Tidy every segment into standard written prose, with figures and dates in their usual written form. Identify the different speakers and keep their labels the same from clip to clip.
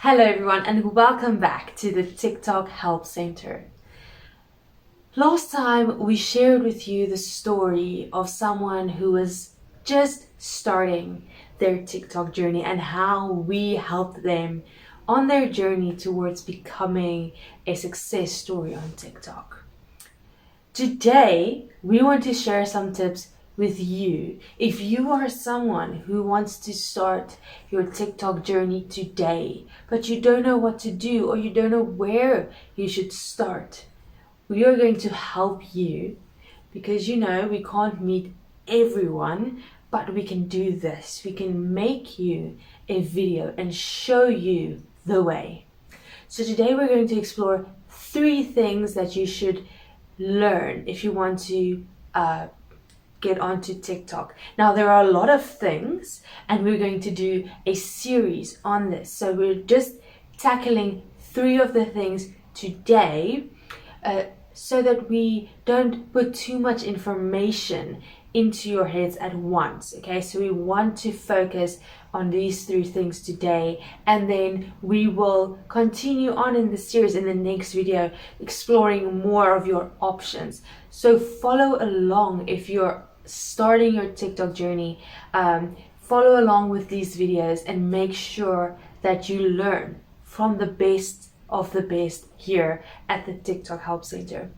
Speaker 1: Hello everyone and welcome back to the TikTok Help Center. Last time we shared with you the story of someone who was just starting their TikTok journey and how we helped them on their journey towards becoming a success story on TikTok. Today, we want to share some tips with you. If you are someone who wants to start your TikTok journey today, but you don't know what to do or you don't know where you should start, we are going to help you because we can't meet everyone, but we can do this. We can make you a video and show you the way. So today we're going to explore 3 things that you should learn if you want to get onto TikTok. Now there are a lot of things and we're going to do a series on this. So we're just tackling 3 of the things today so that we don't put too much information into your heads at once. Okay, so we want to focus on these 3 things today, and then we will continue on in the series in the next video exploring more of your options. So follow along if you're starting your TikTok journey. Follow along with these videos and make sure that you learn from the best of the best here at the TikTok Help Center.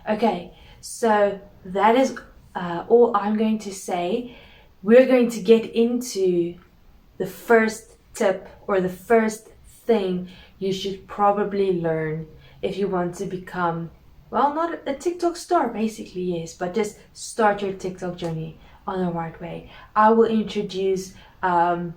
Speaker 1: Okay, so that is all I'm going to say. We're going to get into the first tip or the first thing you should probably learn if you want to become, well, not a TikTok star, basically, yes, but just start your TikTok journey on the right way. I will introduce one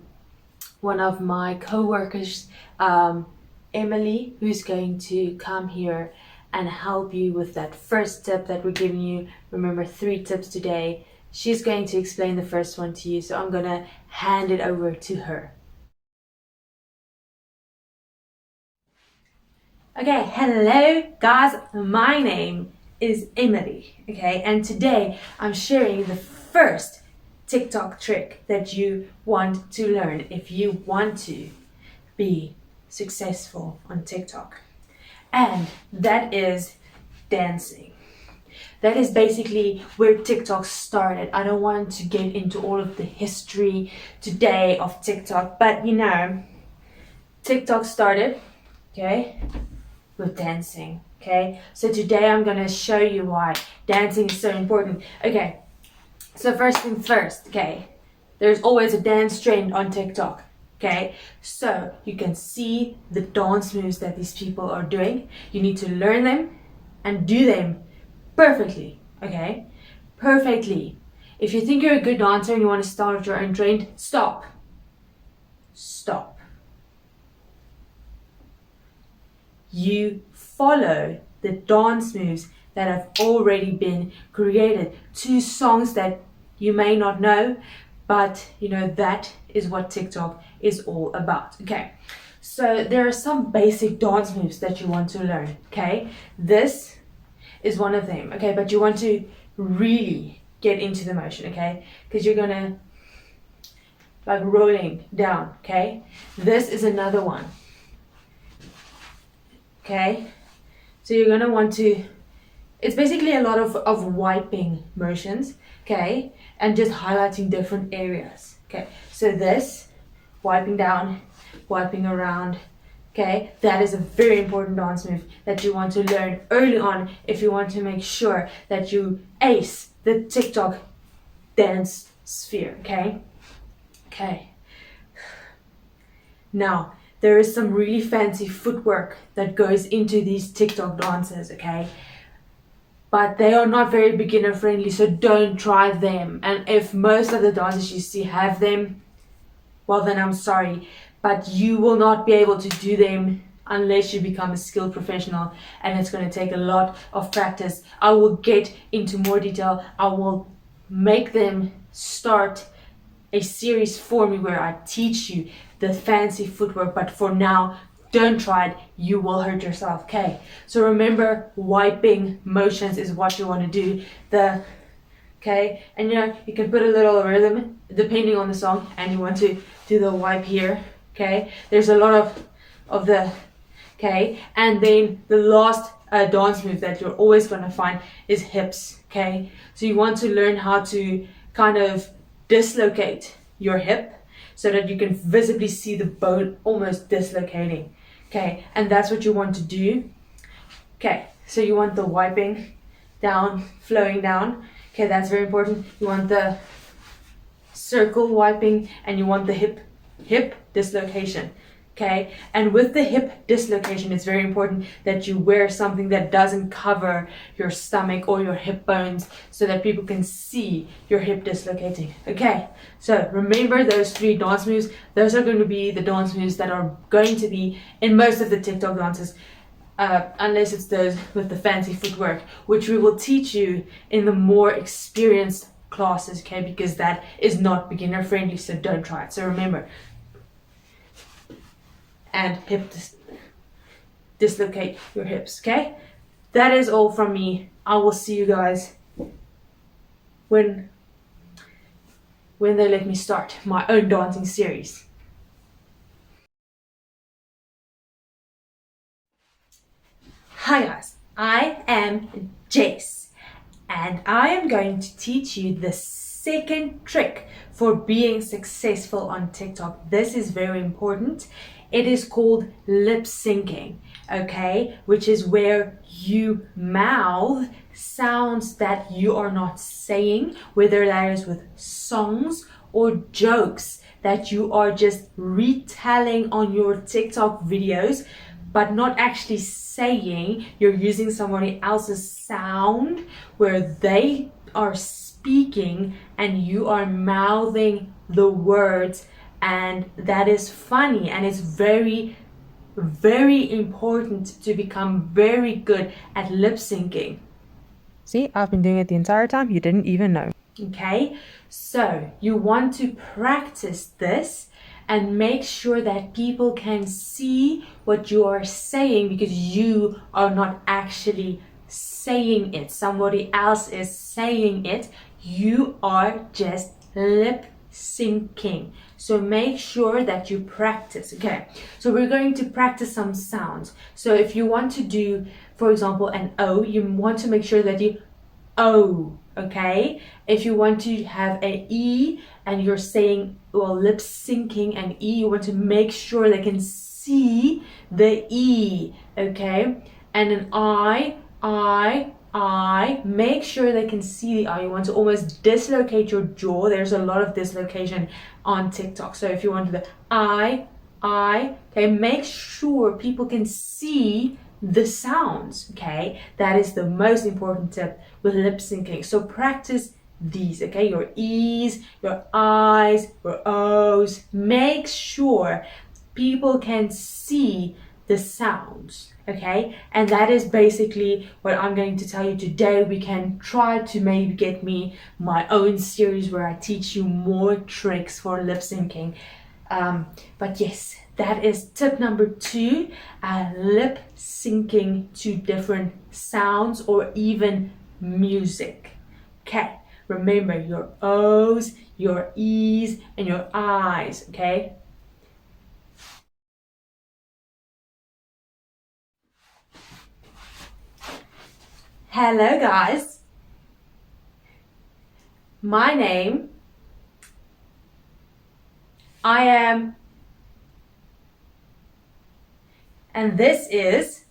Speaker 1: of my co-workers, Emily, who's going to come here and help you with that first tip that we're giving you. Remember, 3 tips today. She's going to explain the first one to you, so I'm going to hand it over to her. Okay, hello guys, my name is Emily, okay, and today I'm sharing the first TikTok trick that you want to learn if you want to be successful on TikTok, and that is dancing. That is basically where TikTok started. I don't want to get into all of the history today of TikTok, but TikTok started, okay, with dancing, okay? So today I'm gonna show you why dancing is so important. Okay, so first thing first, okay, there's always a dance trend on TikTok, okay? So you can see the dance moves that these people are doing. You need to learn them and do them perfectly, okay? Perfectly. If you think you're a good dancer and you want to start your own trend, stop. Stop. You follow the dance moves that have already been created to songs that you may not know, but that is what TikTok is all about. Okay, so there are some basic dance moves that you want to learn. Okay, this is one of them. Okay, but you want to really get into the motion. Okay, because you're gonna like rolling down. Okay, this is another one. Okay, so you're gonna want to, it's basically a lot of wiping motions, okay, and just highlighting different areas. Okay, so this, wiping down, wiping around, okay, that is a very important dance move that you want to learn early on if you want to make sure that you ace the TikTok dance sphere, okay? Okay. Now, there is some really fancy footwork that goes into these TikTok dances, okay? But they are not very beginner friendly, so don't try them. And if most of the dances you see have them, well then I'm sorry, but you will not be able to do them unless you become a skilled professional, and it's going to take a lot of practice. I will get into more detail. I will make them start a series for me where I teach you the fancy footwork, but for now, don't try it, you will hurt yourself. Okay, so remember, wiping motions is what you want to do. Okay, and you can put a little rhythm depending on the song, and you want to do the wipe here. Okay, there's a lot of of the, okay? And then the last dance move that you're always going to find is hips, okay? So you want to learn how to kind of dislocate your hip so that you can visibly see the bone almost dislocating, okay? And that's what you want to do. Okay, so you want the wiping down, flowing down. Okay, that's very important. You want the circle wiping, and you want the hip dislocation. Okay, and with the hip dislocation, it's very important that you wear something that doesn't cover your stomach or your hip bones so that people can see your hip dislocating. Okay, so remember those 3 dance moves. Those are going to be the dance moves that are going to be in most of the TikTok dances, unless it's those with the fancy footwork, which we will teach you in the more experienced classes, okay, because that is not beginner friendly, so don't try it. So remember, and dislocate your hips, okay? That is all from me. I will see you guys when they let me start my own dancing series. Hi guys, I am Jess, and I am going to teach you the second trick for being successful on TikTok. This is very important. It is called lip syncing, okay? Which is where you mouth sounds that you are not saying, whether that is with songs or jokes that you are just retelling on your TikTok videos, but not actually saying. You're using somebody else's sound where they are speaking and you are mouthing the words, and that is funny, and it's very, very important to become very good at lip syncing.
Speaker 2: See, I've been doing it the entire time. You didn't even know.
Speaker 1: Okay, so you want to practice this and make sure that people can see what you are saying, because you are not actually saying it. Somebody else is saying it. You are just lip syncing. So make sure that you practice. Okay, so we're going to practice some sounds. So if you want to do, for example, an O, you want to make sure that you O, okay? If you want to have an E and you're saying, well, lip syncing an E, you want to make sure they can see the E, okay? And an I, make sure they can see the I. You want to almost dislocate your jaw. There's a lot of dislocation on TikTok. So if you want the I, okay, make sure people can see the sounds, okay? That is the most important tip with lip syncing. So practice these, okay? Your E's, your I's, your O's. Make sure people can see the sounds, okay? And that is basically what I'm going to tell you today. We can try to maybe get me my own series where I teach you more tricks for lip syncing. But yes, that is tip number 2, lip syncing to different sounds or even music. Okay, remember your O's, your E's, and your I's, okay? Hello guys, my name, I am, and this is.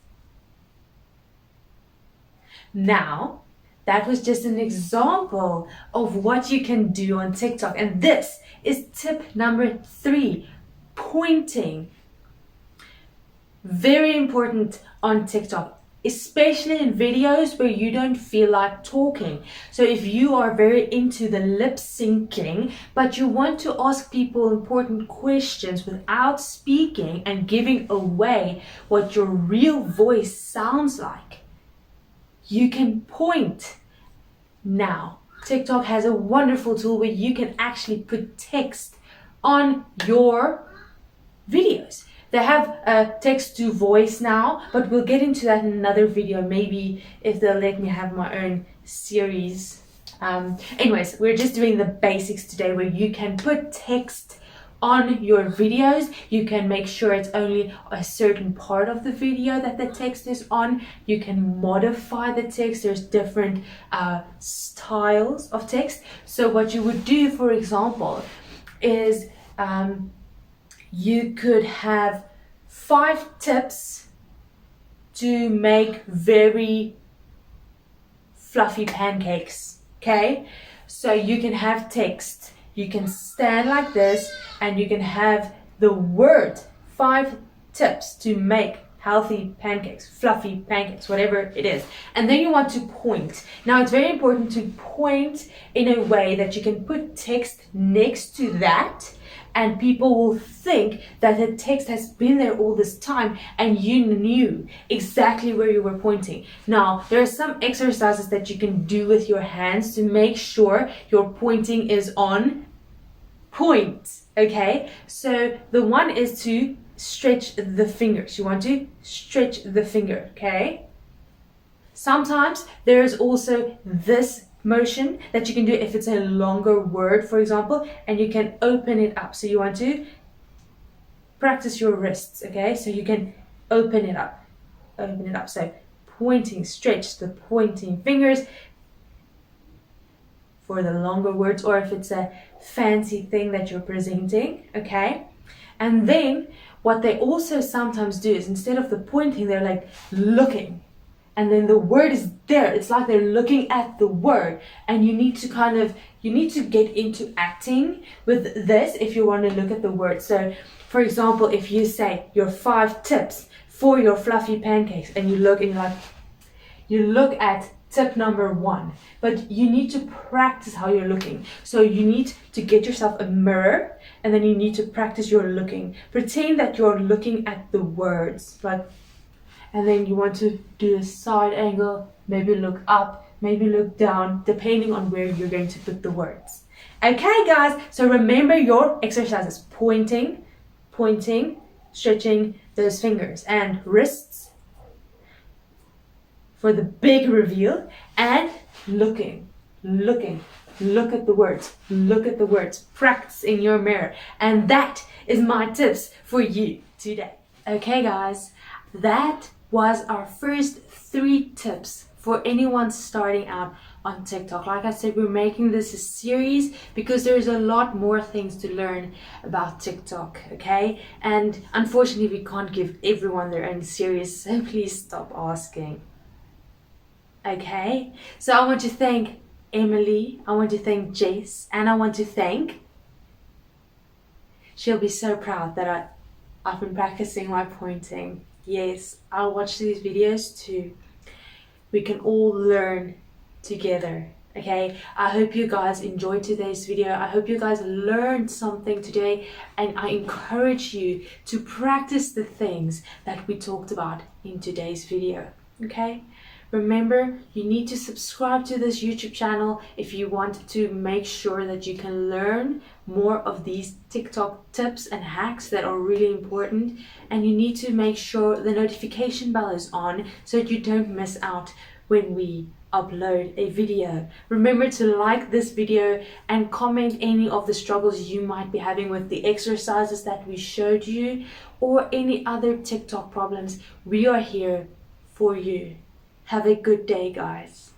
Speaker 1: Now, that was just an example of what you can do on TikTok, and this is tip number 3, pointing. Very important on TikTok, especially in videos where you don't feel like talking. So if you are very into the lip syncing, but you want to ask people important questions without speaking and giving away what your real voice sounds like, you can point. Now, TikTok has a wonderful tool where you can actually put text on your videos. They have a text to voice now, but we'll get into that in another video, maybe if they'll let me have my own series. Anyways, we're just doing the basics today where you can put text on your videos. You can make sure it's only a certain part of the video that the text is on. You can modify the text. There's different styles of text. So what you would do, for example, is you could have 5 tips to make very fluffy pancakes. Okay, so you can have text. You can stand like this and you can have the word 5 tips to make healthy pancakes, fluffy pancakes, whatever it is. And then you want to point. Now it's very important to point in a way that you can put text next to that, and people will think that the text has been there all this time and you knew exactly where you were pointing. Now, there are some exercises that you can do with your hands to make sure your pointing is on point, okay? So the one is to stretch the fingers. You want to stretch the finger, okay? Sometimes there is also this motion that you can do if it's a longer word, for example, and you can open it up. So you want to practice your wrists, okay? So you can open it up. So pointing, stretch the pointing fingers for the longer words, or if it's a fancy thing that you're presenting, okay? And then what they also sometimes do is, instead of the pointing, they're like looking. And then the word is there. It's like they're looking at the word. And you need to get into acting with this if you want to look at the word. So, for example, if you say your 5 tips for your fluffy pancakes, and you look at tip number 1, but you need to practice how you're looking. So you need to get yourself a mirror, and then you need to practice your looking. Pretend that you're looking at the words, and then you want to do a side angle, maybe look up, maybe look down, depending on where you're going to put the words. Okay, guys, so remember your exercises: pointing, stretching those fingers and wrists for the big reveal, and looking. Look at the words, practice in your mirror. And that is my tips for you today. Okay, guys, that was our first 3 tips for anyone starting out on TikTok. Like I said, we're making this a series because there's a lot more things to learn about TikTok, okay? And unfortunately, we can't give everyone their own series, so please stop asking. Okay? So I want to thank Emily, I want to thank Jess, and I want to thank... She'll be so proud that I've been practicing my pointing. Yes, I'll watch these videos too. We can all learn together, okay? I hope you guys enjoyed today's video. I hope you guys learned something today, and I encourage you to practice the things that we talked about in today's video, okay? Remember, you need to subscribe to this YouTube channel if you want to make sure that you can learn more of these TikTok tips and hacks that are really important. And you need to make sure the notification bell is on so that you don't miss out when we upload a video. Remember to like this video and comment any of the struggles you might be having with the exercises that we showed you, or any other TikTok problems. We are here for you. Have a good day, guys.